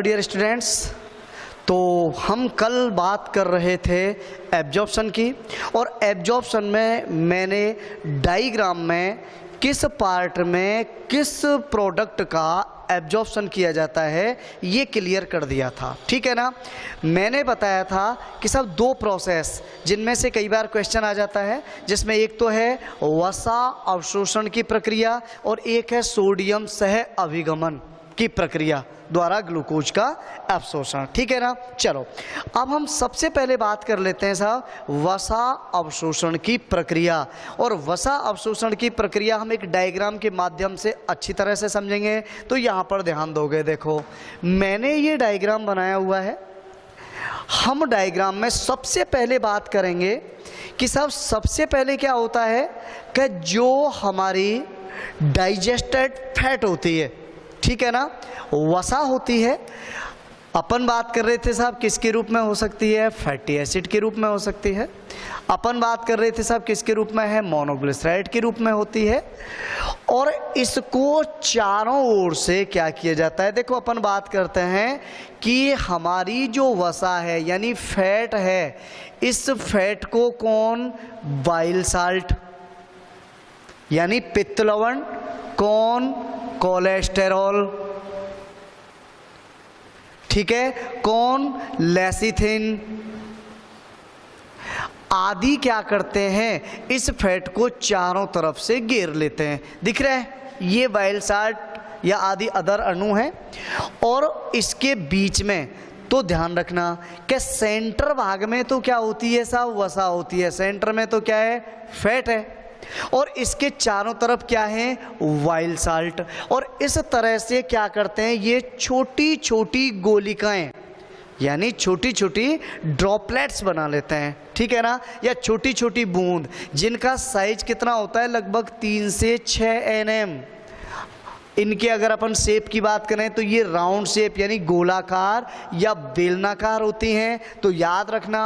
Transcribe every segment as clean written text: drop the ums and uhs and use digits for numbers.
Dear students, तो हम कल बात कर रहे थे एब्जॉर्प्शन की, और एब्जॉर्प्शन में मैंने डायग्राम में किस पार्ट में किस प्रोडक्ट का एब्जॉर्प्शन किया जाता है ये क्लियर कर दिया था, ठीक है ना। मैंने बताया था कि सब दो प्रोसेस जिनमें से कई बार क्वेश्चन आ जाता है, जिसमें एक तो है वसा अवशोषण की प्रक्रिया और एक है सोडियम सह अभिगमन की प्रक्रिया द्वारा ग्लूकोज का अवशोषण, ठीक है ना। चलो अब हम सबसे पहले बात कर लेते हैं साहब वसा अवशोषण की प्रक्रिया। और वसा अवशोषण की प्रक्रिया हम एक डायग्राम के माध्यम से अच्छी तरह से समझेंगे, तो यहाँ पर ध्यान दोगे। देखो मैंने ये डायग्राम बनाया हुआ है। हम डायग्राम में सबसे पहले बात करेंगे कि साहब सबसे पहले क्या होता है कि जो हमारी डाइजेस्टेड फैट होती है, ठीक है ना, वसा होती है। अपन बात कर रहे थे साहब किसके रूप में हो सकती है, फैटी एसिड के रूप में हो सकती है। अपन बात कर रहे थे साहब किसके रूप में है, मोनोग्लिसराइड के रूप में होती है। और इसको चारों ओर से क्या किया जाता है, देखो अपन बात करते हैं कि हमारी जो वसा है यानी फैट है, इस फैट को कौन, बाइल साल्ट यानी पित्त लवण, कौन, कोलेस्टेरॉल, ठीक है, कौन, लेसिथिन आदि क्या करते हैं, इस फैट को चारों तरफ से घेर लेते हैं। दिख रहा है ये बाइल साल्ट या आदि अदर अणु हैं। और इसके बीच में तो ध्यान रखना कि सेंटर भाग में तो क्या होती है साहब, वसा होती है। सेंटर में तो क्या है, फैट है। और इसके चारों तरफ क्या है, वाइल साल्ट। और इस तरह से क्या करते हैं, ये छोटी छोटी गोलिकाएं यानी छोटी छोटी ड्रॉपलेट्स बना लेते हैं, ठीक है ना, या छोटी छोटी बूंद, जिनका साइज कितना होता है, लगभग 3 से 6 nm। इनके अगर अपन शेप की बात करें तो ये राउंड शेप यानी गोलाकार या बेलनाकार होती हैं। तो याद रखना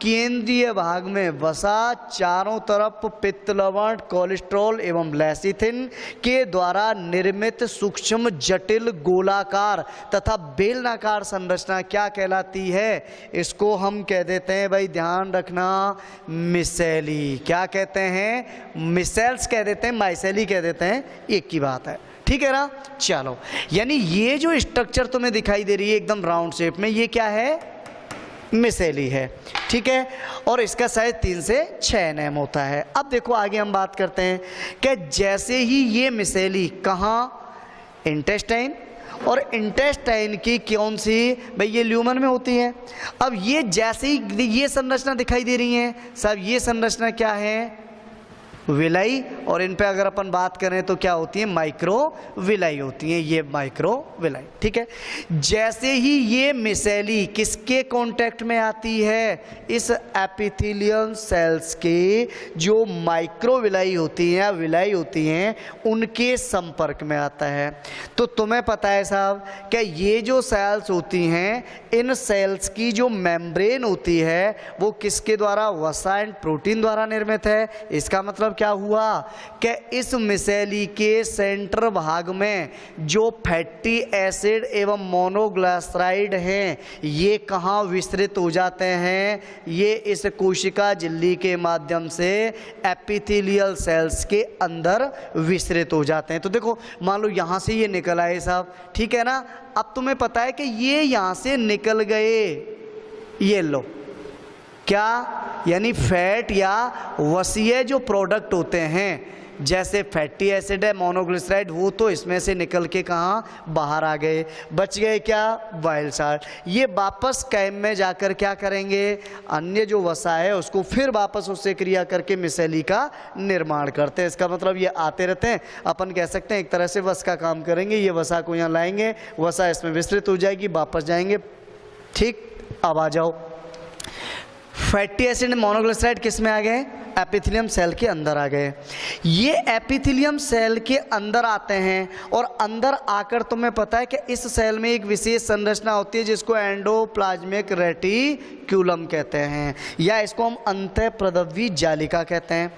केंद्रीय भाग में वसा, चारों तरफ पित्त लवण, कोलेस्ट्रॉल एवं लेसिथिन के द्वारा निर्मित सूक्ष्म जटिल गोलाकार तथा बेलनाकार संरचना क्या कहलाती है, इसको हम कह देते हैं, भाई ध्यान रखना, मिसेली। क्या कहते हैं, मिसेल्स कह देते हैं, माइसेली कह देते हैं, एक की बात है, ठीक है ना। चलो यानी ये जो स्ट्रक्चर तुम्हें दिखाई दे रही है एकदम राउंड शेप में, ये क्या है, मिसेली है, ठीक है। और इसका साइज 3 से 6 nm होता है। अब देखो आगे हम बात करते हैं कि जैसे ही ये मिसेली कहाँ, इंटेस्टाइन, और इंटेस्टाइन की कौन सी, भाई ये ल्यूमन में होती है। अब ये जैसे ही ये संरचना दिखाई दे रही है साहब, ये संरचना क्या है, विलाई। और इन पे अगर अपन बात करें तो क्या होती है, माइक्रो विलाई होती है, ये माइक्रो विलाई, ठीक है। जैसे ही ये मिसेली किसके कांटेक्ट में आती है, इस एपिथेलियल सेल्स के जो माइक्रो विलाई होती हैं, विलाई होती हैं, उनके संपर्क में आता है। तो तुम्हें पता है साहब कि ये जो सेल्स होती हैं, इन सेल्स की जो मेम्ब्रेन होती है वो किसके द्वारा, वसा एंड प्रोटीन द्वारा निर्मित है। इसका मतलब क्या हुआ कि इस मिसेली के सेंटर भाग में जो फैटी एसिड एवं मोनोग्लिसराइड हैं, ये कहाँ विस्तृत हो जाते हैं, ये इस कोशिका झिल्ली के माध्यम से एपिथेलियल सेल्स के अंदर विस्तृत हो जाते हैं। तो देखो मान लो यहाँ से ये निकल आए साहब, ठीक है ना। अब तुम्हें पता है कि ये यहाँ से निकल गए, ये लो क्या, यानी फैट या वसीय जो प्रोडक्ट होते हैं, जैसे फैटी एसिड है, मोनोग्लिसराइड, वो तो इसमें से निकल के कहाँ, बाहर आ गए। बच गए क्या, बाइल साल्ट। ये वापस कैम में जाकर क्या करेंगे, अन्य जो वसा है उसको फिर वापस उससे क्रिया करके मिसेली का निर्माण करते हैं। इसका मतलब ये आते रहते हैं, अपन कह सकते हैं एक तरह से वसा का काम करेंगे। ये वसा को यहाँ लाएंगे, वसा इसमें विस्तृत हो जाएगी, वापस जाएंगे, ठीक। अब आ जाओ, फैटी एसिड मोनोग्लिसराइड किस में आ गए, एपिथेलियम सेल के अंदर आ गए। ये एपिथेलियम सेल के अंदर आते हैं और अंदर आकर तुम्हें पता है कि इस सेल में एक विशेष संरचना होती है जिसको एंडोप्लाज्मिक रेटिक्यूलम कहते हैं, या इसको हम अंतःप्रदव्य जालिका कहते हैं।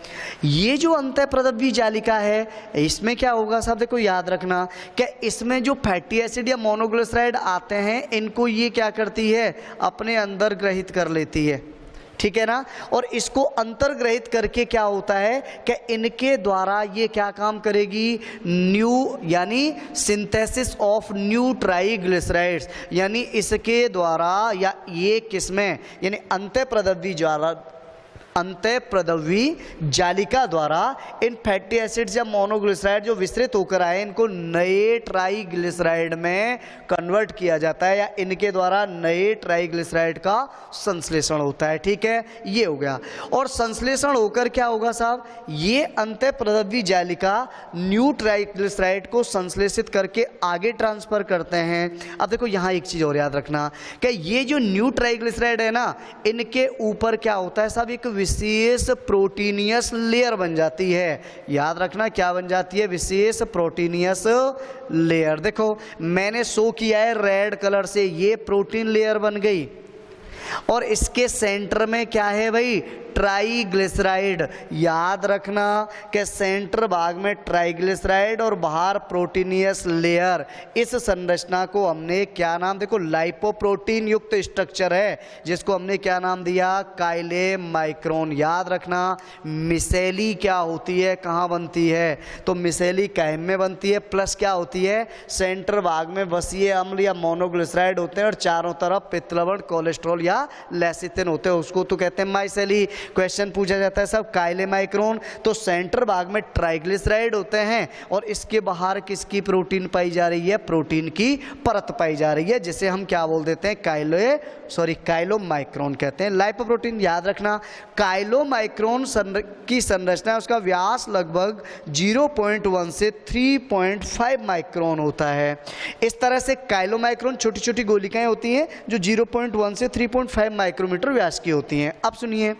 ये जो अंतःप्रदव्य जालिका है इसमें क्या होगा साहब, देखो याद रखना कि इसमें जो फैटी एसिड या मोनोग्लिसराइड आते हैं इनको ये क्या करती है, अपने अंदर ग्रहित कर लेती है, ठीक है ना। और इसको अंतर्ग्रहित करके क्या होता है कि इनके द्वारा ये क्या काम करेगी, न्यू यानी सिंथेसिस ऑफ न्यू ट्राइग्लिसराइड्स, यानी इसके द्वारा या ये किसमें, यानी अंतःप्रदव्य जालिका द्वारा इन फैटी एसिड्स या मोनोग्लिसराइड जो विस्तृत होकर आए इनको नए ट्राइग्लिसराइड में कन्वर्ट किया जाता है, या इनके द्वारा नए ट्राइग्लिसराइड का संश्लेषण होता है, ठीक है। ये हो गया। और संश्लेषण होकर क्या होगा साहब, ये अंतःप्रदव्य जालिका न्यू ट्राइग्लिसराइड को संश्लेषित करके आगे ट्रांसफर करते हैं। अब देखो यहाँ एक चीज़ और याद रखना कि ये जो न्यू ट्राइग्लिसराइड है ना, इनके ऊपर क्या होता है साहब, एक विशेष प्रोटीनियस लेयर बन जाती है। याद रखना क्या बन जाती है, विशेष प्रोटीनियस लेयर। देखो मैंने शो किया है रेड कलर से, ये प्रोटीन लेयर बन गई और इसके सेंटर में क्या है भाई, ट्राइग्लिसराइड। याद रखना कि सेंटर भाग में ट्राइग्लिसराइड और बाहर प्रोटीनियस लेयर। इस संरचना को हमने क्या नाम, देखो लाइपोप्रोटीन युक्त स्ट्रक्चर है जिसको हमने क्या नाम दिया, काइलेमाइक्रोन। याद रखना मिसेली क्या होती है, कहाँ बनती है, तो मिसेली कायम में बनती है, प्लस क्या होती है, सेंटर भाग में वसीय अम्ल या मोनोग्लिसराइड होते हैं और चारों तरफ पित्त लवण, कोलेस्ट्रॉल या लेसिथिन होते हैं, उसको तो कहते हैं माइसेली। क्वेश्चन पूछा जाता है सब काइलेमाइक्रोन, तो सेंटर भाग में ट्राइग्लिसराइड होते हैं और इसके बाहर किसकी प्रोटीन पाई जा रही है, प्रोटीन की परत पाई जा रही है, जिसे हम क्या बोल देते हैं, काइलोमाइक्रोन कहते हैं। लाइपोप्रोटीन याद रखना, काइलोमाइक्रोन की संरचना, उसका व्यास लगभग 0.1 से 3.5 माइक्रोन होता है। इस तरह से काइलोमाइक्रोन छोटी छोटी गोलिकाएं होती हैं जो 0.1 से 3.5 माइक्रोमीटर व्यास की होती हैं। अब सुनिए,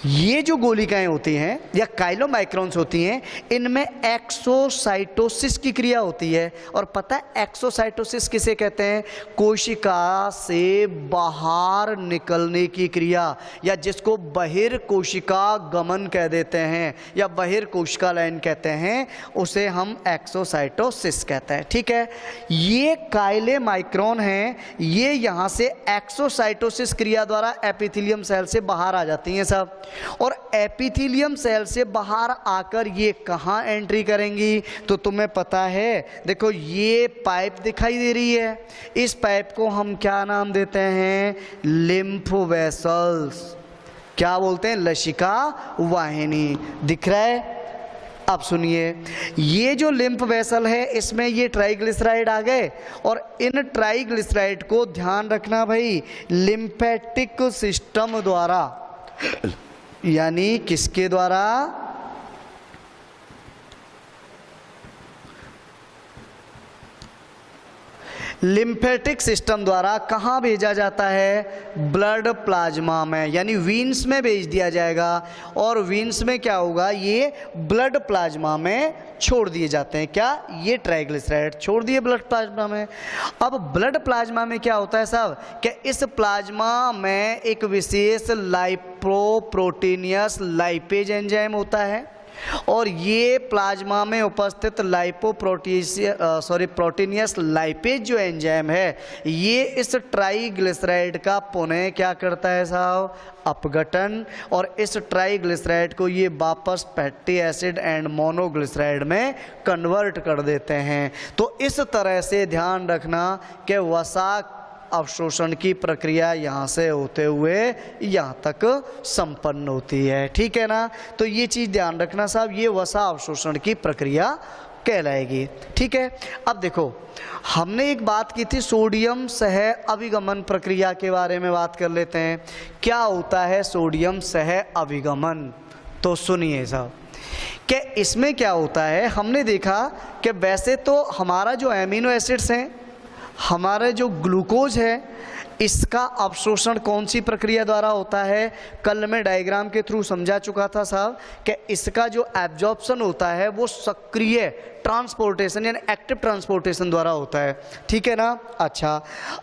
ये जो गोलिकाएं होती हैं या काइलोमाइक्रोन्स होती हैं, इनमें एक्सोसाइटोसिस की क्रिया होती है। और पता है एक्सोसाइटोसिस किसे कहते हैं, कोशिका से बाहर निकलने की क्रिया, या जिसको बहिर्कोशिका गमन कह देते हैं या बहिर्कोशिका लाइन कहते हैं, उसे हम एक्सोसाइटोसिस कहते हैं, ठीक है। ये काइलेमाइक्रोन हैं, ये यहाँ से एक्सोसाइटोसिस क्रिया द्वारा एपिथेलियम सेल से बाहर आ जाती हैं सब, और एपिथेलियम सेल से बाहर आकर ये कहाँ एंट्री करेंगी, तो तुम्हें पता है, देखो ये पाइप दिखाई दे रही है, इस पाइप को हम क्या नाम देते हैं, लिम्फ वेसल्स। क्या बोलते हैं, लसिका वाहिनी। दिख रहा है। अब सुनिए, ये जो लिम्फ वेसल है इसमें ये ट्राइग्लिसराइड आ गए, और इन ट्राइग्लिसराइड को ध्यान रखना भाई, लिम्फेटिक सिस्टम द्वारा, यानी किसके द्वारा, लिम्फेटिक सिस्टम द्वारा कहाँ भेजा जाता है, ब्लड प्लाज्मा में, यानी वीन्स में भेज दिया जाएगा। और वीन्स में क्या होगा, ये ब्लड प्लाज्मा में छोड़ दिए जाते हैं। क्या, ये ट्राइग्लिसराइड छोड़ दिए ब्लड प्लाज्मा में। अब ब्लड प्लाज्मा में क्या होता है साहब, कि इस प्लाज्मा में एक विशेष लाइपोप्रोटीनियस लाइपेज एंजाइम होता है, और ये प्लाज्मा में उपस्थित प्रोटीनियस लाइपेज जो एंजाइम है, ये इस ट्राइग्लिसराइड का पुनः क्या करता है साहब, अपघटन, और इस ट्राइग्लिसराइड को ये वापस फैटी एसिड एंड मोनोग्लिसराइड में कन्वर्ट कर देते हैं। तो इस तरह से ध्यान रखना कि वसा अवशोषण की प्रक्रिया यहाँ से होते हुए यहाँ तक संपन्न होती है, ठीक है ना। तो ये चीज़ ध्यान रखना साहब, ये वसा अवशोषण की प्रक्रिया कहलाएगी, ठीक है। अब देखो, हमने एक बात की थी, सोडियम सह अभिगमन प्रक्रिया के बारे में बात कर लेते हैं। क्या होता है सोडियम सह अभिगमन, तो सुनिए साहब कि इसमें क्या होता है। हमने देखा कि वैसे तो हमारा जो एमिनो एसिड्स हैं हमारे जो ग्लूकोज है इसका अवशोषण कौन सी प्रक्रिया द्वारा होता है? कल मैं डायग्राम के थ्रू समझा चुका था साहब कि इसका जो एब्जॉर्प्शन होता है वो सक्रिय ट्रांसपोर्टेशन यानी एक्टिव ट्रांसपोर्टेशन द्वारा होता है, ठीक है ना। अच्छा,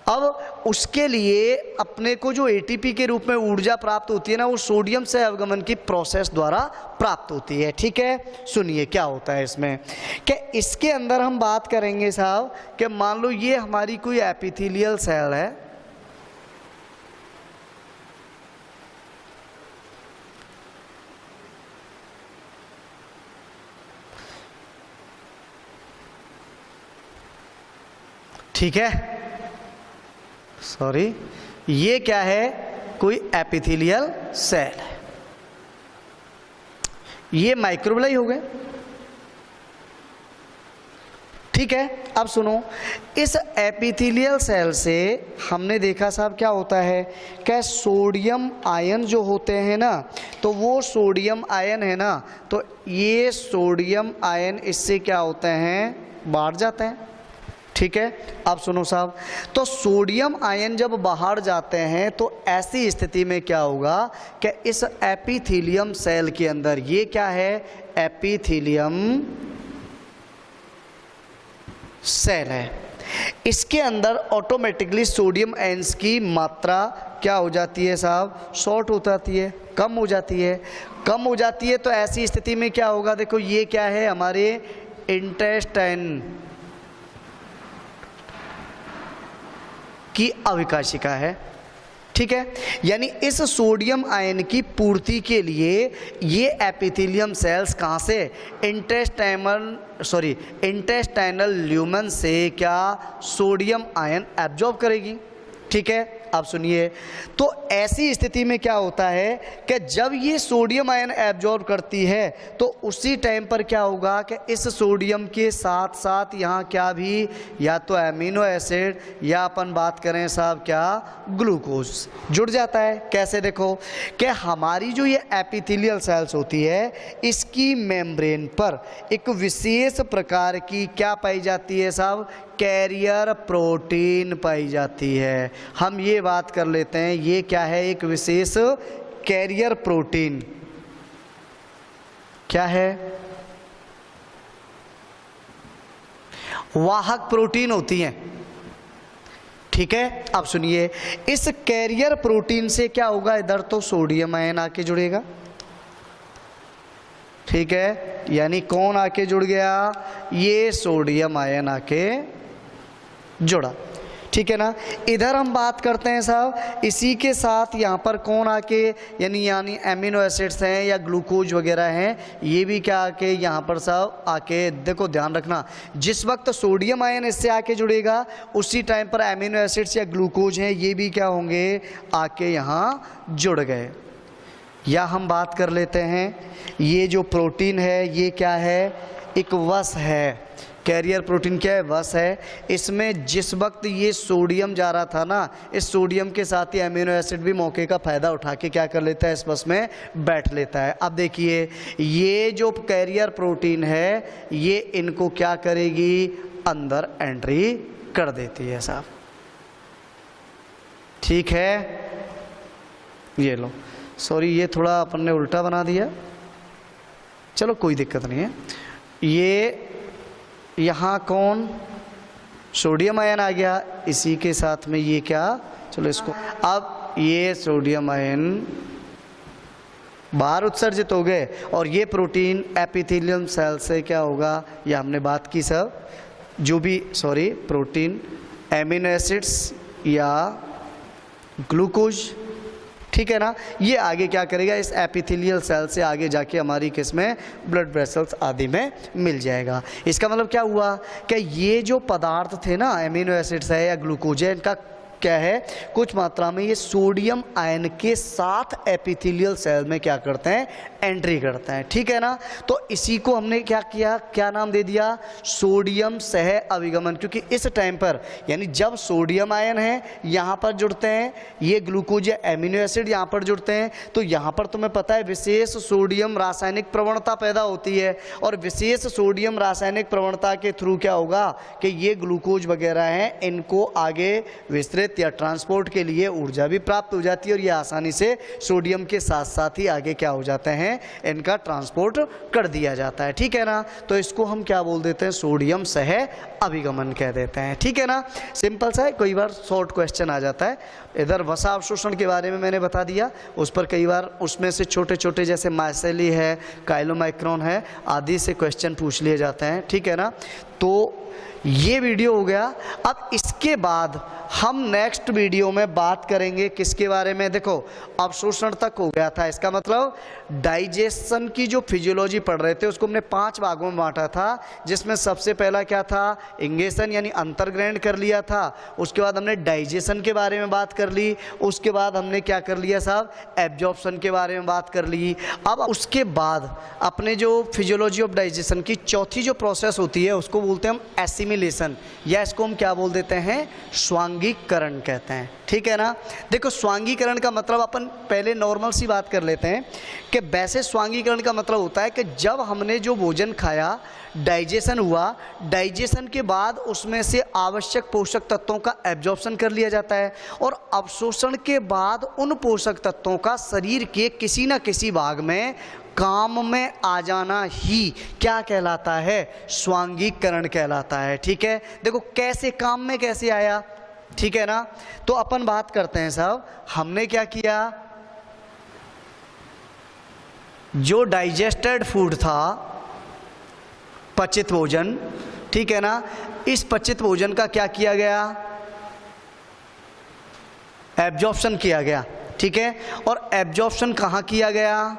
अब उसके लिए अपने को जो एटीपी के रूप में ऊर्जा प्राप्त होती है ना, वो सोडियम से अवगमन की प्रोसेस द्वारा प्राप्त होती है, ठीक है। सुनिए क्या होता है इसमें, कि इसके अंदर हम बात करेंगे साहब कि मान लो ये हमारी कोई एपिथेलियल सेल है, ठीक है, सॉरी, ये क्या है? कोई एपिथेलियल सेल है, ये माइक्रोबिलाई हो गए, ठीक है। अब सुनो, इस एपिथेलियल सेल से हमने देखा साहब क्या होता है, क्या सोडियम आयन जो होते हैं ना, तो वो सोडियम आयन है ना, तो ये सोडियम आयन इससे क्या होते हैं? बाहर जाते हैं, ठीक है। अब सुनो साहब, तो सोडियम आयन जब बाहर जाते हैं तो ऐसी स्थिति में क्या होगा कि इस एपिथेलियम सेल के अंदर, ये क्या है? एपिथेलियम सेल है, इसके अंदर ऑटोमेटिकली सोडियम आयंस की मात्रा क्या हो जाती है साहब? शॉर्ट हो जाती है, कम हो जाती है, कम हो जाती है। तो ऐसी स्थिति में क्या होगा? देखो ये क्या है? हमारे इंटेस्टाइन की अविकाशिका है, ठीक है। यानी इस सोडियम आयन की पूर्ति के लिए ये एपिथेलियम सेल्स कहाँ से? इंटेस्टाइनल ल्यूमेन से क्या सोडियम आयन एब्जॉर्ब करेगी, ठीक है। अब सुनिए, तो ऐसी स्थिति में क्या होता है कि जब ये सोडियम आयन एब्जॉर्ब करती है तो उसी टाइम पर क्या होगा कि इस सोडियम के साथ साथ यहाँ क्या भी, या तो एमिनो एसिड या अपन बात करें साहब क्या, ग्लूकोज जुड़ जाता है। कैसे? देखो कि हमारी जो ये एपिथेलियल सेल्स होती है इसकी मेम्ब्रेन पर एक विशेष प्रकार की क्या पाई जाती है साहब? कैरियर प्रोटीन पाई जाती है। हम ये बात कर लेते हैं, ये क्या है? एक विशेष कैरियर प्रोटीन। क्या है? वाहक प्रोटीन होती हैं, ठीक है। अब सुनिए, इस कैरियर प्रोटीन से क्या होगा? इधर तो सोडियम आयन आके जुड़ेगा, ठीक है। यानी कौन आके जुड़ गया? ये सोडियम आयन आके जुड़ा, ठीक है ना। इधर हम बात करते हैं साहब, इसी के साथ यहाँ पर कौन आके, यानी एमिनो एसिड्स हैं या ग्लूकोज वगैरह हैं, ये भी क्या आके यहाँ पर साहब आके, देखो ध्यान रखना, जिस वक्त सोडियम आयन इससे आके जुड़ेगा उसी टाइम पर एमिनो एसिड्स या ग्लूकोज हैं ये भी क्या होंगे? आके यहाँ जुड़ गए। या हम बात कर लेते हैं, ये जो प्रोटीन है ये क्या है? एक वस है। कैरियर प्रोटीन क्या है? वस है। इसमें जिस वक्त ये सोडियम जा रहा था ना, इस सोडियम के साथ ही अमीनो एसिड भी मौके का फ़ायदा उठा के क्या कर लेता है? इस बस में बैठ लेता है। अब देखिए, ये जो कैरियर प्रोटीन है ये इनको क्या करेगी? अंदर एंट्री कर देती है साहब, ठीक है। ये लो, सॉरी ये थोड़ा अपन ने उल्टा बना दिया, चलो कोई दिक्कत नहीं है। ये यहाँ कौन? सोडियम आयन आ गया, इसी के साथ में ये क्या, चलो इसको, अब ये सोडियम आयन बाहर उत्सर्जित हो गए और ये प्रोटीन एपिथेलियम सेल से क्या होगा? ये हमने बात की सब, जो भी प्रोटीन, एमिनो एसिड्स या ग्लूकोज, ठीक है ना, ये आगे क्या करेगा? इस एपिथेलियल सेल से आगे जाके हमारी किसमें? ब्लड वेसल्स आदि में मिल जाएगा। इसका मतलब क्या हुआ कि ये जो पदार्थ थे ना, एमिनो एसिड्स है या ग्लूकोज है, इनका क्या है, कुछ मात्रा में ये सोडियम आयन के साथ एपिथेलियल सेल में क्या करते हैं, एंट्री करते हैं। ठीक है ना। तो इसी को हमने क्या किया, क्या नाम दे दिया, सोडियम सह अभिगमन। क्योंकि इस टाइम पर यानी जब सोडियम आयन है यहाँ पर जुड़ते हैं, ये ग्लूकोज या एमिनो एसिड यहाँ पर जुड़ते हैं, तो यहाँ पर तुम्हें पता है विशेष सोडियम रासायनिक प्रवणता पैदा होती है। और विशेष सोडियम रासायनिक प्रवणता के थ्रू क्या होगा कि ये ग्लूकोज वगैरह हैं, इनको आगे विस्तृत या ट्रांसपोर्ट के लिए ऊर्जा भी प्राप्त हो जाती है और ये आसानी से सोडियम के साथ साथ ही आगे क्या हो जाते हैं, इनका ट्रांसपोर्ट कर दिया जाता है। ठीक है ना। तो इसको हम क्या बोल देते हैं, सोडियम सह अभिगमन कह देते हैं। ठीक है ना। सिंपल सा है, कई बार शॉर्ट क्वेश्चन आ जाता है। इधर वसा अवशोषण के बारे में मैंने बता दिया, उस पर कई बार उसमें से छोटे छोटे जैसे माइसेली है, काइलोमाइक्रोन है आदि से क्वेश्चन पूछ लिए जाते हैं। ठीक है ना। तो ये वीडियो हो गया। अब इसके बाद हम नेक्स्ट वीडियो में बात करेंगे किसके बारे में, देखो अवशोषण तक हो गया था, इसका मतलब डाइजेशन की जो फिजियोलॉजी पढ़ रहे थे उसको हमने 5 भागों में बांटा था, जिसमें सबसे पहला क्या था, इंगेशन यानी अंतर्ग्रहण कर लिया था। उसके बाद हमने डाइजेशन के बारे में बात कर ली, उसके बाद हमने क्या कर लिया साहब, एब्जॉर्प्शन के बारे में बात कर ली। अब उसके बाद अपने जो फिजियोलॉजी ऑफ डाइजेशन की चौथी जो प्रोसेस होती है उसको बोलते हैं हम एसिमिलेशन, या इसको हम क्या बोल देते हैं, स्वांगीकरण कहते हैं। ठीक है ना। देखो स्वांगीकरण का मतलब अपन पहले नॉर्मल सी बात कर लेते हैं कि वैसे स्वांगीकरण का मतलब होता है कि जब हमने जो भोजन खाया, डाइजेशन हुआ, डाइजेशन के बाद उसमें से आवश्यक पोषक तत्वों का एब्जॉर्प्शन कर लिया जाता है और अवशोषण के बाद उन पोषक तत्वों का शरीर के किसी न किसी भाग में काम में आ जाना ही क्या कहलाता है, स्वांगीकरण कहलाता है। ठीक है। देखो कैसे काम में कैसे आया, ठीक है ना। तो अपन बात करते हैं साहब, हमने क्या किया, जो डाइजेस्टेड फूड था, पचित भोजन, ठीक है ना, इस पचित भोजन का क्या किया गया, एब्जॉर्प्शन किया गया। ठीक है। और एब्जॉर्प्शन कहाँ किया गया,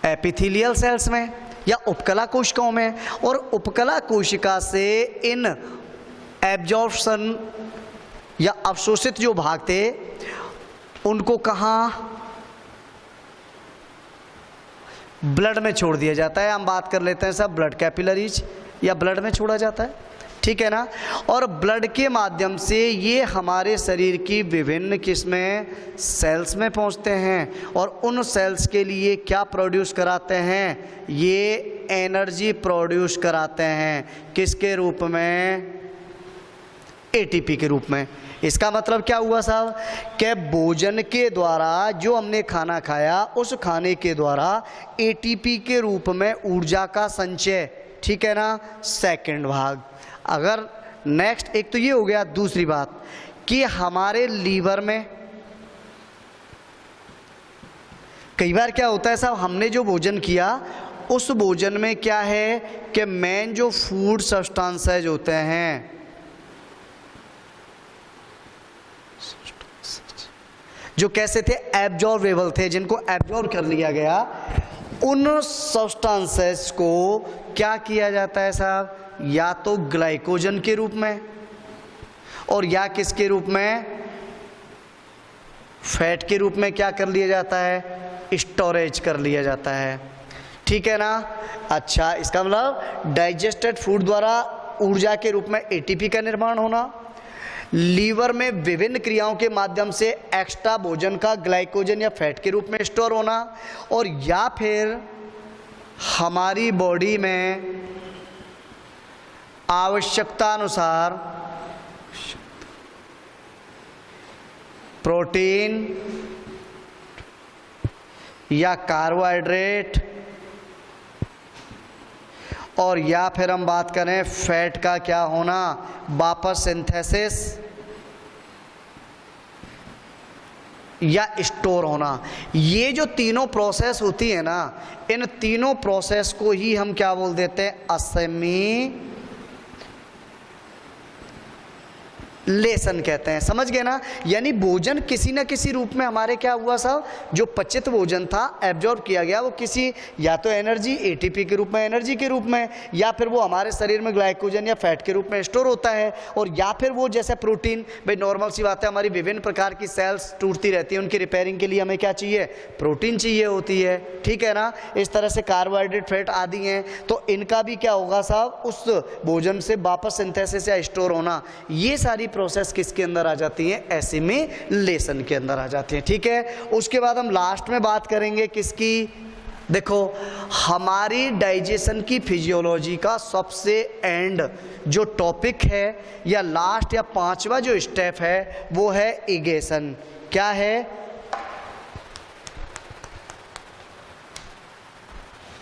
एपिथेलियल सेल्स में या उपकला कोशिकाओं में। और उपकला कोशिका से इन एब्जॉर्प्शन या अवशोषित जो भाग थे उनको कहाँ, ब्लड में छोड़ दिया जाता है। हम बात कर लेते हैं सब ब्लड कैपिलरीज, या ब्लड में छोड़ा जाता है। ठीक है ना। और ब्लड के माध्यम से ये हमारे शरीर की विभिन्न किस्में सेल्स में पहुंचते हैं और उन सेल्स के लिए क्या प्रोड्यूस कराते हैं, ये एनर्जी प्रोड्यूस कराते हैं। किसके रूप में, एटीपी के रूप में। इसका मतलब क्या हुआ साहब कि भोजन के द्वारा जो हमने खाना खाया, उस खाने के द्वारा एटीपी के रूप में ऊर्जा का संचय। ठीक है ना। सेकंड भाग, अगर नेक्स्ट एक तो ये हो गया। दूसरी बात कि हमारे लीवर में कई बार क्या होता है साहब, हमने जो भोजन किया उस भोजन में क्या है कि मेन जो फूड सब्सटेंसेज होते हैं, जो कैसे थे, एब्जॉर्बेबल थे, जिनको एब्जॉर्ब कर लिया गया, उन सब्सटेंसेस को क्या किया जाता है साहब, या तो ग्लाइकोजन के रूप में और या किसके रूप में, फैट के रूप में क्या कर लिया जाता है, स्टोरेज कर लिया जाता है। ठीक है ना। अच्छा, इसका मतलब डाइजेस्टेड फूड द्वारा ऊर्जा के रूप में एटीपी का निर्माण होना, लीवर में विभिन्न क्रियाओं के माध्यम से एक्स्ट्रा भोजन का ग्लाइकोजन या फैट के रूप में स्टोर होना, और या फिर हमारी बॉडी में आवश्यकता अनुसार प्रोटीन या कार्बोहाइड्रेट, और या फिर हम बात करें फैट का क्या होना, वापस सिंथेसिस या स्टोर होना। ये जो तीनों प्रोसेस होती है ना, इन तीनों प्रोसेस को ही हम क्या बोल देते हैं, लेसन कहते हैं। समझ गए ना? यानी भोजन किसी न किसी रूप में हमारे क्या हुआ साहब, जो पचित भोजन था एब्जॉर्ब किया गया, वो किसी या तो एनर्जी एटीपी के रूप में, एनर्जी के रूप में, या फिर वो हमारे शरीर में ग्लाइकोजन या फैट के रूप में स्टोर होता है, और या फिर वो जैसे प्रोटीन, भाई नॉर्मल सी बात है, हमारी विभिन्न प्रकार की सेल्स टूटती रहती है, उनकी रिपेयरिंग के लिए हमें क्या चाहिए, प्रोटीन चाहिए होती है, ठीक है ना? इस तरह से कार्बोहाइड्रेट, फैट आदि हैं, तो इनका भी क्या होगा साहब, उस भोजन से वापस सिंथेसिस या स्टोर होना, ये सारी प्रोसेस किसके अंदर आ जाती है, एसिमिलेशन के अंदर आ जाती है, ठीक है? उसके बाद हम लास्ट में बात करेंगे किसकी, देखो हमारी डाइजेशन की फिजियोलॉजी का सबसे एंड जो टॉपिक है या लास्ट या पांचवा जो स्टेप है वो है इगेशन। क्या है?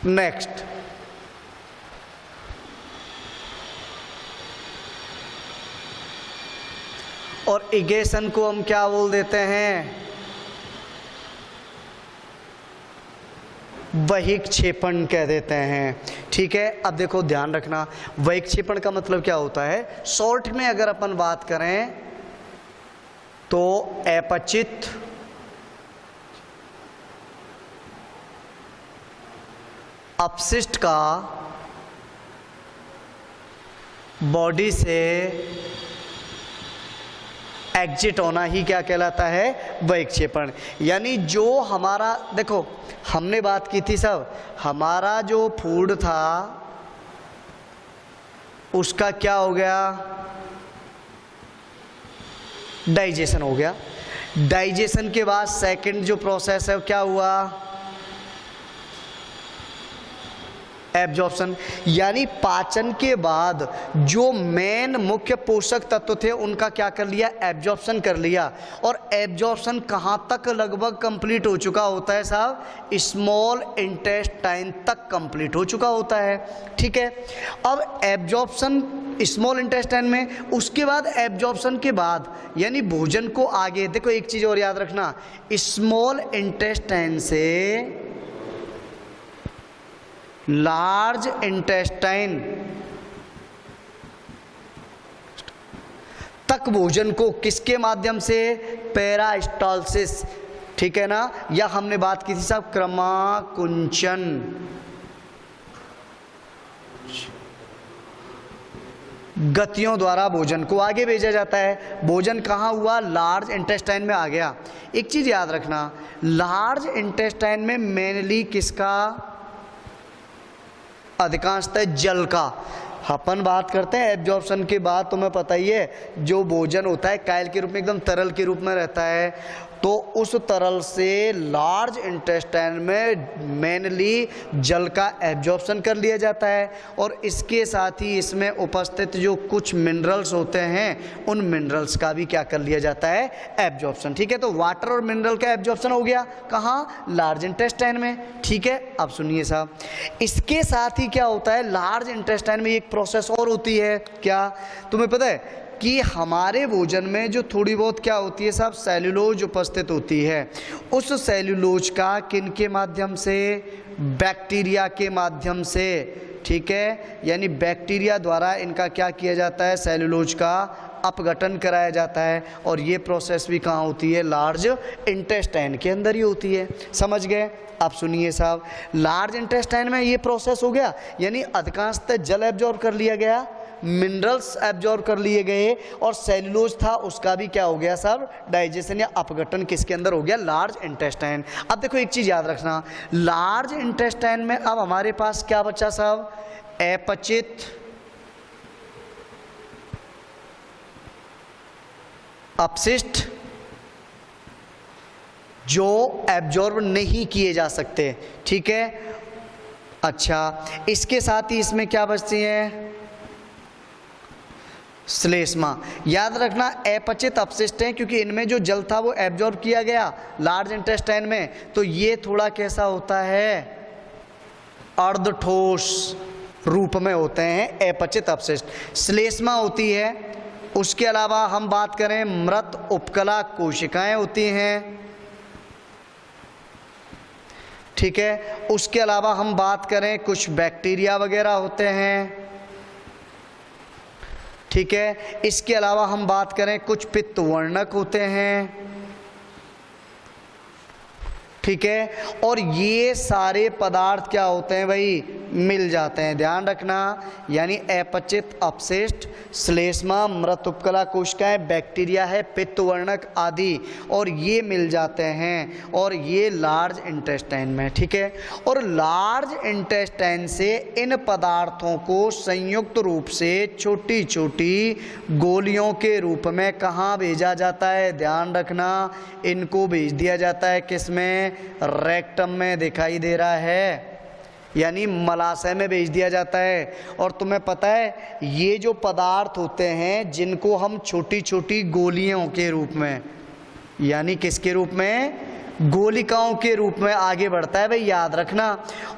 नेक्स्ट, और इगेशन को हम क्या बोल देते हैं, बहिक्षेपण कह देते हैं, ठीक है? अब देखो ध्यान रखना, बहिक्षेपण का मतलब क्या होता है, शॉर्ट में अगर अपन बात करें तो अपचित अपशिष्ट का बॉडी से एग्जिट होना ही क्या कहलाता है, बहिक्षेपण। यानी जो हमारा, देखो हमने बात की थी सब, हमारा जो फूड था उसका क्या हो गया, डाइजेशन हो गया। डाइजेशन के बाद सेकंड जो प्रोसेस है वो क्या हुआ, एब्जॉर्प्शन। यानी पाचन के बाद जो मेन मुख्य पोषक तत्व थे उनका क्या कर लिया, एब्जॉर्प्शन कर लिया। और एब्जॉर्प्शन कहाँ तक लगभग कंप्लीट हो चुका होता है साहब, स्मॉल इंटेस्टाइन तक कंप्लीट हो चुका होता है, ठीक है? अब एब्जॉर्प्शन स्मॉल इंटेस्टाइन में, उसके बाद एब्जॉर्प्शन के बाद यानी भोजन को आगे, देखो एक चीज और याद रखना, स्मॉल इंटेस्टाइन से लार्ज इंटेस्टाइन तक भोजन को किसके माध्यम से, पेरास्टाल्सिस, ठीक है ना? या हमने बात की थी साहब क्रमाकुंचन, गतियों द्वारा भोजन को आगे भेजा जाता है। भोजन कहाँ हुआ, लार्ज इंटेस्टाइन में आ गया। एक चीज याद रखना, लार्ज इंटेस्टाइन में मेनली किसका, अधिकांशतः जल का। अपन बात करते हैं एब्जॉर्प्शन के बाद, तुम्हें पता ही है जो भोजन होता है कायल के रूप में, एकदम तरल के रूप में रहता है, तो उस तरल से लार्ज इंटेस्टाइन में मेनली जल का एब्जॉर्प्शन कर लिया जाता है। और इसके साथ ही इसमें उपस्थित जो कुछ मिनरल्स होते हैं उन मिनरल्स का भी क्या कर लिया जाता है, एब्जॉर्प्शन, ठीक है? तो वाटर और मिनरल का एब्जॉर्प्शन हो गया कहाँ, लार्ज इंटेस्टाइन में, ठीक है? अब सुनिए साहब, इसके साथ ही क्या होता है, लार्ज इंटेस्टाइन में एक प्रोसेस और होती है, क्या तुम्हें पता है कि हमारे भोजन में जो थोड़ी बहुत क्या होती है साहब, सेल्यूलोज उपस्थित होती है। उस सेल्यूलोज का किन के माध्यम से, बैक्टीरिया के माध्यम से, ठीक है? यानी बैक्टीरिया द्वारा इनका क्या किया जाता है, सेल्यूलोज का अपघटन कराया जाता है। और ये प्रोसेस भी कहाँ होती है, लार्ज इंटेस्टाइन के अंदर ही होती है। समझ गए? अब सुनिए साहब, लार्ज इंटेस्टाइन में ये प्रोसेस हो गया, यानी अधिकांशतः जल एब्जॉर्ब कर लिया गया, मिनरल्स एब्जॉर्ब कर लिए गए, और सेल्यूलोज था उसका भी क्या हो गया साहब, डाइजेशन या अपघटन किसके अंदर हो गया, लार्ज इंटेस्टाइन। अब देखो एक चीज याद रखना, लार्ज इंटेस्टाइन में अब हमारे पास क्या बचा साहब, अपचित अपशिष्ट जो एब्जॉर्ब नहीं किए जा सकते, ठीक है? अच्छा, इसके साथ ही इसमें क्या बचती है, श्लेष्मा। याद रखना अपचित अपशिष्ट हैं क्योंकि इनमें जो जल था वो एब्जॉर्ब किया गया लार्ज इंटेस्टाइन में, तो ये थोड़ा कैसा होता है, अर्धठोस रूप में होते हैं अपचित अपशिष्ट। श्लेष्मा होती है। उसके अलावा हम बात करें, मृत उपकला कोशिकाएं होती हैं, ठीक है? उसके अलावा हम बात करें कुछ बैक्टीरिया वगैरह होते हैं, ठीक है। इसके अलावा हम बात करें, कुछ पित्त वर्णक होते हैं, ठीक है। और ये सारे पदार्थ क्या होते हैं भाई, मिल जाते हैं, ध्यान रखना। यानी अपचित, अपशिष्ट, श्लेष्मा, मृत उपकला कोशिकाएं, बैक्टीरिया है, पित्तवर्णक आदि, और ये मिल जाते हैं, और ये लार्ज इंटेस्टाइन में, ठीक है। और लार्ज इंटेस्टाइन से इन पदार्थों को संयुक्त रूप से छोटी छोटी गोलियों के रूप में कहाँ भेजा जाता है, ध्यान रखना, इनको भेज दिया जाता है किसमें, रेक्टम में, दिखाई दे रहा है, यानी मलाशय में भेज दिया जाता है। और तुम्हें पता है ये जो पदार्थ होते हैं जिनको हम छोटी छोटी गोलियों के रूप में, यानी किसके रूप में, गोलिकाओं के रूप में आगे बढ़ता है भाई, याद रखना।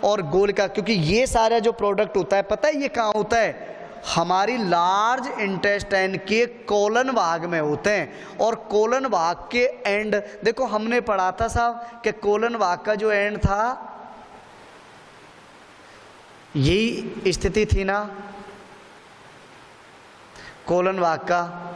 और गोलिका, क्योंकि ये सारा जो प्रोडक्ट होता है, पता है ये कहाँ होता है, हमारी लार्ज इंटेस्टाइन के कोलन भाग में होते हैं। और कोलन भाग के एंड, देखो हमने पढ़ा था साहब कि कोलन भाग का जो एंड था, यही स्थिति थी ना कोलन भाग का,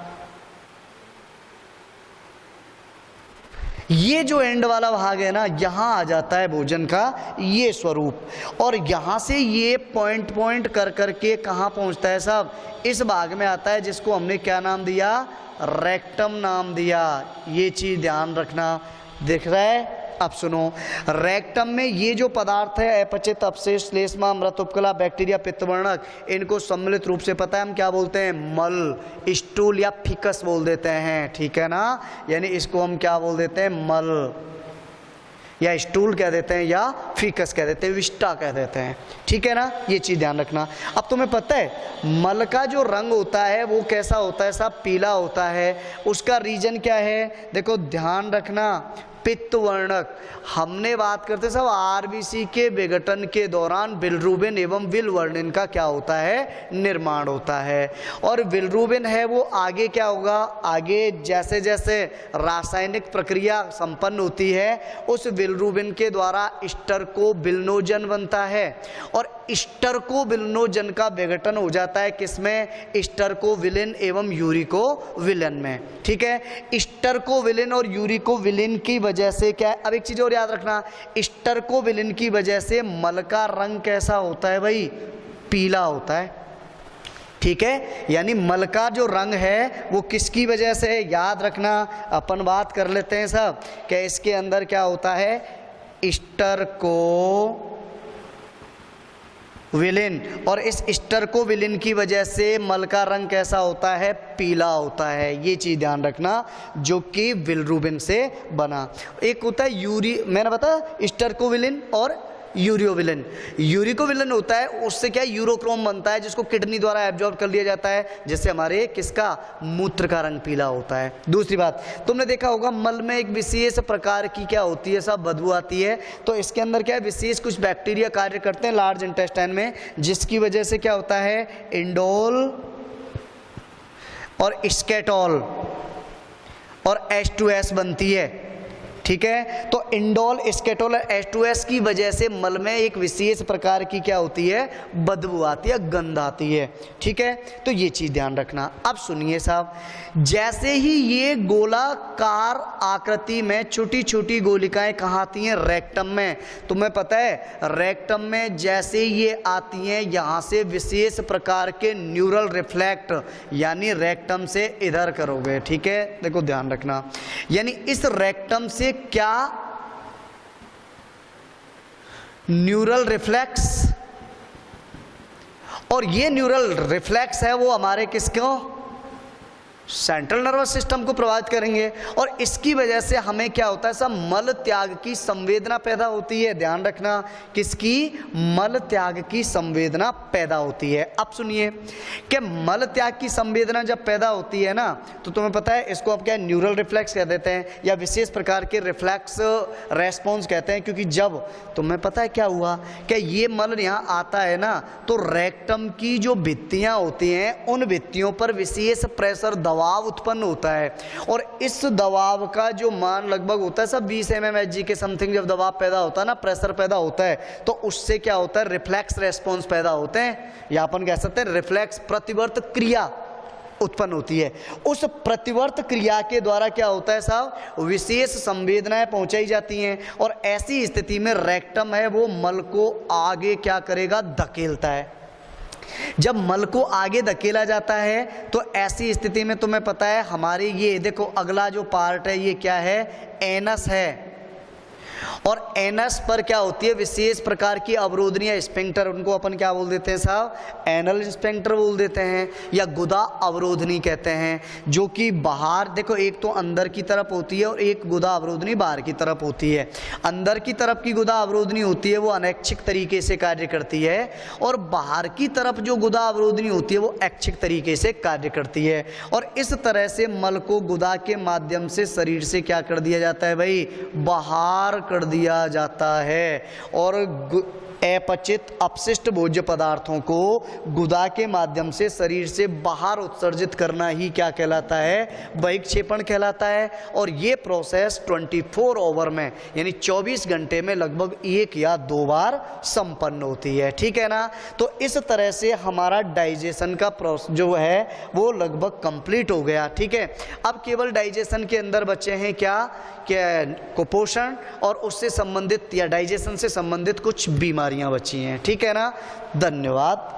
ये जो एंड वाला भाग है ना, यहाँ आ जाता है भोजन का ये स्वरूप, और यहाँ से ये पॉइंट पॉइंट कर करके कहाँ पहुँचता है साहब, इस भाग में आता है, जिसको हमने क्या नाम दिया, रेक्टम नाम दिया। ये चीज़ ध्यान रखना, दिख रहा है। अब सुनो, रेक्टम में ये जो पदार्थ है, अपचित, अपशिष्ट, श्लेष्मा, मृत उपकला, बैक्टीरिया, पित्तवर्णक, इनको सम्मिलित रूप से पता है हम क्या बोलते हैं, मल, स्टूल या फिकस बोल देते हैं, ठीक है ना। यानी इसको हम क्या बोल देते हैं, मल, या स्टूल कह देते हैं, या फिकस कह देते हैं, विष्टा कह देते हैं, ठीक है ना। ये चीज़ ध्यान रखना। अब तुम्हें पता है मल का जो रंग होता है वो कैसा होता है साहब, पीला होता है। उसका रीजन क्या है, देखो ध्यान रखना, पित्तवर्णक। हमने बात करते सब आरबीसी के विघटन के दौरान बिलिरुबिन एवं बिलवर्णिन का क्या होता है, निर्माण होता है। और बिलिरुबिन है वो आगे क्या होगा, आगे जैसे जैसे रासायनिक प्रक्रिया संपन्न होती है, उस बिलिरुबिन के द्वारा स्टरकोबिलिनोजन बनता है, और स्टरकोबिलिनोजन का विघटन हो जाता है किसमें, स्टरकोविलिन एवं यूरिकोविलिन में, ठीक है। स्टरकोविलिन और यूरिकोविलिन की वजह से क्या है, अब एक चीज और याद रखना, स्टरकोविलिन की वजह से मल का रंग कैसा होता है भाई, पीला होता है, ठीक है। यानी मल का जो रंग है वो किसकी वजह से है, याद रखना। अपन बात कर लेते हैं सब कि इसके अंदर क्या होता है, स्टरको विलिन, और इस स्टरकोविलिन की वजह से मल का रंग कैसा होता है, पीला होता है। ये चीज़ ध्यान रखना, जो कि बिलिरुबिन से बना। एक होता है मैंने बताया स्टरकोविलिन और यूरियोविलिन। यूरिकोविलिन होता है, उससे क्या यूरोक्रोम बनता है, जिसको किडनी द्वारा एब्जॉर्ब कर लिया जाता है, जिससे हमारे किसका, मूत्र का रंग पीला होता है। दूसरी बात, तुमने देखा होगा मल में एक विशेष प्रकार की क्या होती है सब, बदबू आती है। तो इसके अंदर क्या है, विशेष कुछ बैक्टीरिया कार्य करते हैं लार्ज इंटेस्टाइन में, जिसकी वजह से क्या होता है, इंडोल और स्केटोल और H2S बनती है, ठीक है। तो इंडोल, स्केटोल और H2S की वजह से मल में एक विशेष प्रकार की क्या होती है, बदबू आती है, गंध आती है, ठीक है। तो ये चीज़ ध्यान रखना। अब सुनिए साहब, जैसे ही ये गोलाकार आकृति में छोटी छोटी गोलिकाएं कहाँ आती हैं, रेक्टम में। तुम्हें पता है रेक्टम में जैसे ये आती हैं, यहाँ से विशेष प्रकार के न्यूरल रिफ्लेक्ट, यानी रेक्टम से इधर करोगे, ठीक है। देखो ध्यान रखना, यानी इस रेक्टम से क्या, न्यूरल रिफ्लेक्स, और ये न्यूरल रिफ्लेक्स है वो हमारे किसको, सेंट्रल नर्वस सिस्टम को प्रभावित करेंगे। और इसकी वजह से हमें क्या होता है सब, मल त्याग की संवेदना पैदा होती है। ध्यान रखना, किसकी, मल त्याग की संवेदना पैदा होती है। अब सुनिए कि मल त्याग की संवेदना जब पैदा होती है ना, तो तुम्हें पता है इसको अब क्या, न्यूरल रिफ्लेक्स कह देते हैं, या विशेष प्रकार के रिफ्लेक्स रेस्पॉन्स कहते हैं। क्योंकि जब तुम्हें पता है क्या हुआ कि ये मल यहाँ आता है ना, तो रेक्टम की जो भित्तियाँ होती हैं, उन भित्तियों पर विशेष प्रेशर, दबाव उत्पन्न होता है। और इस दबाव का जो मान लगभग होता है सब 20 mmHg के समथिंग, जब दबाव पैदा होता है ना, प्रेशर पैदा होता है, तो उससे क्या होता है, रिफ्लेक्स रेस्पॉन्स पैदा होते हैं, या अपन कह सकते हैं रिफ्लेक्स प्रतिवर्त क्रिया, उत्पन्न होती है। उस प्रतिवर्त क्रिया के द्वारा क्या होता है साहब, विशेष संवेदनाएं पहुंचाई जाती हैं और ऐसी स्थिति में रेक्टम है वो मल को आगे क्या करेगा, धकेलता है। जब मल को आगे धकेला जाता है तो ऐसी स्थिति में तुम्हें पता है हमारी ये देखो अगला जो पार्ट है ये क्या है, एनस है। और एनस पर क्या होती है, विशेष प्रकार की अवरोधनी या स्फिंक्टर, उनको अपन क्या बोल देते हैं साहब, एनल स्फिंक्टर बोल देते हैं या गुदा अवरोधनी कहते हैं, जो कि बाहर देखो एक तो अंदर की तरफ होती है और एक गुदा अवरोधनी बाहर की तरफ होती है। अंदर की तरफ की गुदा अवरोधनी होती है वो अनैच्छिक तरीके से कार्य करती है और बाहर की तरफ जो गुदा अवरोधनी होती है वो ऐच्छिक तरीके से कार्य करती है। और इस तरह से मल को गुदा के माध्यम से शरीर से क्या कर दिया जाता है भाई, बाहर कर दिया जाता है। और अपचित अपशिष्ट भोज्य पदार्थों को गुदा के माध्यम से शरीर से बाहर उत्सर्जित करना ही क्या कहलाता है, बहिक्षेपण कहलाता है। और ये प्रोसेस 24 आवर में यानी 24 घंटे में लगभग 1 या 2 बार संपन्न होती है, ठीक है ना। तो इस तरह से हमारा डाइजेशन का प्रोसेस जो है वो लगभग कंप्लीट हो गया, ठीक है। अब केवल डाइजेशन के अंदर बचे हैं क्या कुपोषण और उससे संबंधित या डाइजेशन से संबंधित कुछ बीमारियां बची हैं, ठीक है ना। धन्यवाद।